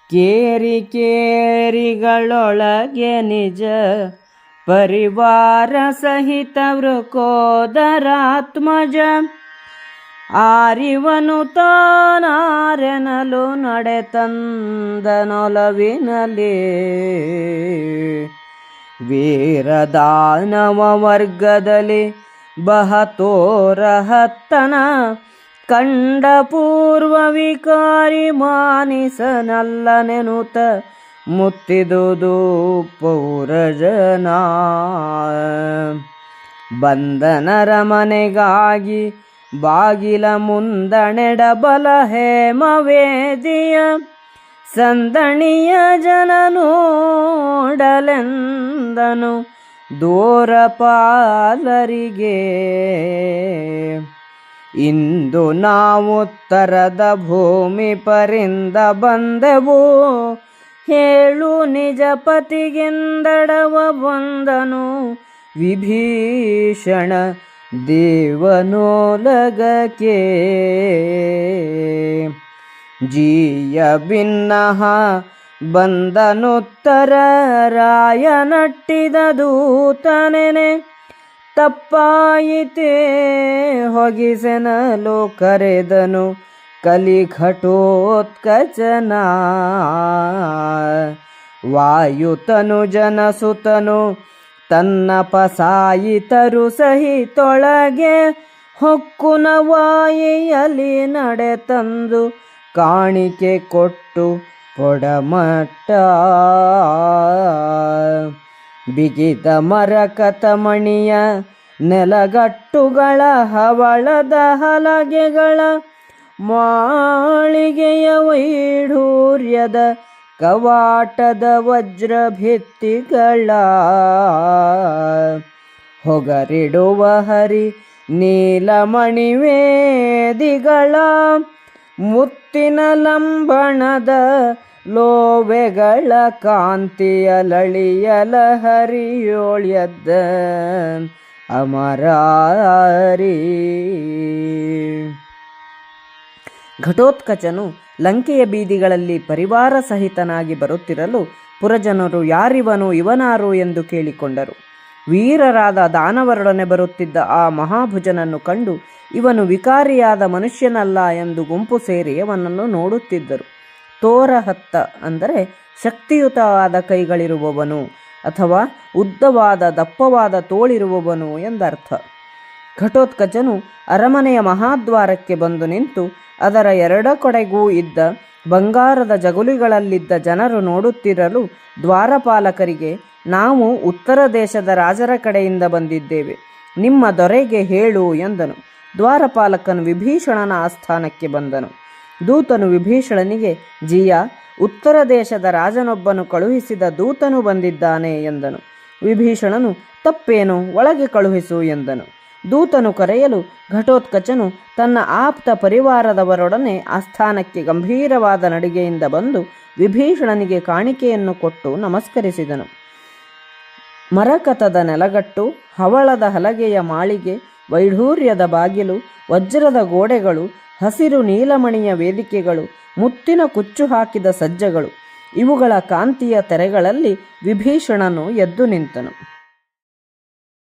ಕೇರಿ ಕೇರಿಗಳೊಳಗೆ ನಿಜ ಪರಿವಾರ ಸಹಿತ ವೃಕೋದರಾತ್ಮಜ ಆರಿವನು ತಾನಾರೆನಲು ನಡೆತಂದನೊಲವಿನಲಿ ವೀರದಾನವ ವರ್ಗದಲ್ಲಿ ಬಹತೋರಹತ್ತನ ಕಂಡ ಪೂರ್ವ ವಿಕಾರಿ ಮಾನಿಸನಲ್ಲನೆನುತ ಮುತ್ತಿದುದು ಪೌರಜನ ಬಂದನರ ಮನೆಗಾಗಿ ಬಾಗಿಲ ಮುಂದಣೆಡಬಲ ಹೇಮವೇದಿಯ ಸಂದಣಿಯ ಜನ ನೋಡಲೆಂದನು ದೂರಪಾಲರಿಗೆ ಇಂದು ನಾವುತ್ತರದ ಭೂಮಿ ಪರಿಂದ ಬಂದೆವು ಹೇಳು ನಿಜ ಪತಿಗೆಂದಡವ ಬಂದನು ವಿಭೀಷಣ ದೇವನೋಲಗಕ್ಕೆ ಜೀಯ ಭಿನ್ನಃ ಬಂದನುತ್ತರ ರಾಯ ನಟ್ಟಿದ ದೂತನೆನೆ ತಪ್ಪಾಯಿತೇ ಹೊಗಿಸೆನಲು ಕರೆದನು ಕಲಿಘಟೋತ್ಕಚನ ವಾಯುತನು ಜನಸುತನು ತನ್ನ ಪಸಾಯಿತರು ಸಹಿತೊಳಗೆ ಹೊಕ್ಕುನ ವಾಯಿಯಲ್ಲಿ ನಡೆತಂದು ಕಾಣಿಕೆ ಕೊಟ್ಟು ಪೊಡಮಟ್ಟ ಬಿಗಿದ ಮರಕತಮಣಿಯ ನೆಲಗಟ್ಟುಗಳ ಹವಳದ ಹಲಗೆಗಳ ಮಾಳಿಗೆಯ ವೈಢೂರ್ಯದ ಕವಾಟದ ವಜ್ರ ಭಿತ್ತಿಗಳ ಹೊಗರಿಡುವ ಹರಿ ನೀಲಮಣಿವೇದಿಗಳ ಮುತ್ತಿನ ಲಂಬಣದ ಲೋವೆಗಳ ಕಾಂತಿಯ ಲಳಿಯಲ ಹರಿಯೋಳ್ಯದ್ದ ಅಮರಾರಿ. ಘಟೋತ್ಕಚನು ಲಂಕೆಯ ಬೀದಿಗಳಲ್ಲಿ ಪರಿವಾರ ಸಹಿತನಾಗಿ ಬರುತ್ತಿರಲು ಪುರಜನರು ಯಾರಿವನು ಇವನಾರು ಎಂದು ಕೇಳಿಕೊಂಡರು. ವೀರರಾದ ದಾನವರೊಡನೆ ಬರುತ್ತಿದ್ದ ಆ ಮಹಾಭುಜನನ್ನು ಕಂಡು ಇವನು ವಿಕಾರಿಯಾದ ಮನುಷ್ಯನಲ್ಲ ಎಂದು ಗುಂಪು ಸೇರಿ ಅವನನ್ನು ನೋಡುತ್ತಿದ್ದರು. ತೋರಹತ್ತ ಅಂದರೆ ಶಕ್ತಿಯುತವಾದ ಕೈಗಳಿರುವವನು ಅಥವಾ ಉದ್ದವಾದ ದಪ್ಪವಾದ ತೋಳಿರುವವನು ಎಂದರ್ಥ. ಘಟೋತ್ಕಚನು ಅರಮನೆಯ ಮಹಾದ್ವಾರಕ್ಕೆ ಬಂದು ನಿಂತು ಅದರ ಎರಡ ಕಡೆಗೂ ಇದ್ದ ಬಂಗಾರದ ಜಗುಲಿಗಳಲ್ಲಿದ್ದ ಜನರು ನೋಡುತ್ತಿರಲು ದ್ವಾರಪಾಲಕರಿಗೆ ನಾವು ಉತ್ತರ ದೇಶದ ರಾಜರ ಕಡೆಯಿಂದ ಬಂದಿದ್ದೇವೆ, ನಿಮ್ಮ ದೊರೆಗೆ ಹೇಳು ಎಂದನು. ದ್ವಾರಪಾಲಕನು ವಿಭೀಷಣನ ಆಸ್ಥಾನಕ್ಕೆ ಬಂದನು. ದೂತನು ವಿಭೀಷಣನಿಗೆ ಜಿಯ ಉತ್ತರ ದೇಶದ ರಾಜನೊಬ್ಬನು ಕಳುಹಿಸಿದ ದೂತನು ಬಂದಿದ್ದಾನೆ ಎಂದನು. ವಿಭೀಷಣನು ತಪ್ಪೇನು, ಒಳಗೆ ಕಳುಹಿಸು ಎಂದನು. ದೂತನು ಕರೆಯಲು ಘಟೋತ್ಕಚನು ತನ್ನ ಆಪ್ತ ಪರಿವಾರದವರೊಡನೆ ಆಸ್ಥಾನಕ್ಕೆ ಗಂಭೀರವಾದ ನಡಿಗೆಯಿಂದ ಬಂದು ವಿಭೀಷಣನಿಗೆ ಕಾಣಿಕೆಯನ್ನು ಕೊಟ್ಟು ನಮಸ್ಕರಿಸಿದನು. ಮರಕತದ ನೆಲಗಟ್ಟು, ಹವಳದ ಹಲಗೆಯ ಮಾಳಿಗೆ, ವೈಢೂರ್ಯದ ಬಾಗಿಲು, ವಜ್ರದ ಗೋಡೆಗಳು, ಹಸಿರು ನೀಲಮಣಿಯ ವೇದಿಕೆಗಳು, ಮುತ್ತಿನ ಕುಚ್ಚು ಹಾಕಿದ ಸಜ್ಜಗಳು, ಇವುಗಳ ಕಾಂತಿಯ ತೆರೆಗಳಲ್ಲಿ ವಿಭೀಷಣನು ಎದ್ದು ನಿಂತನು.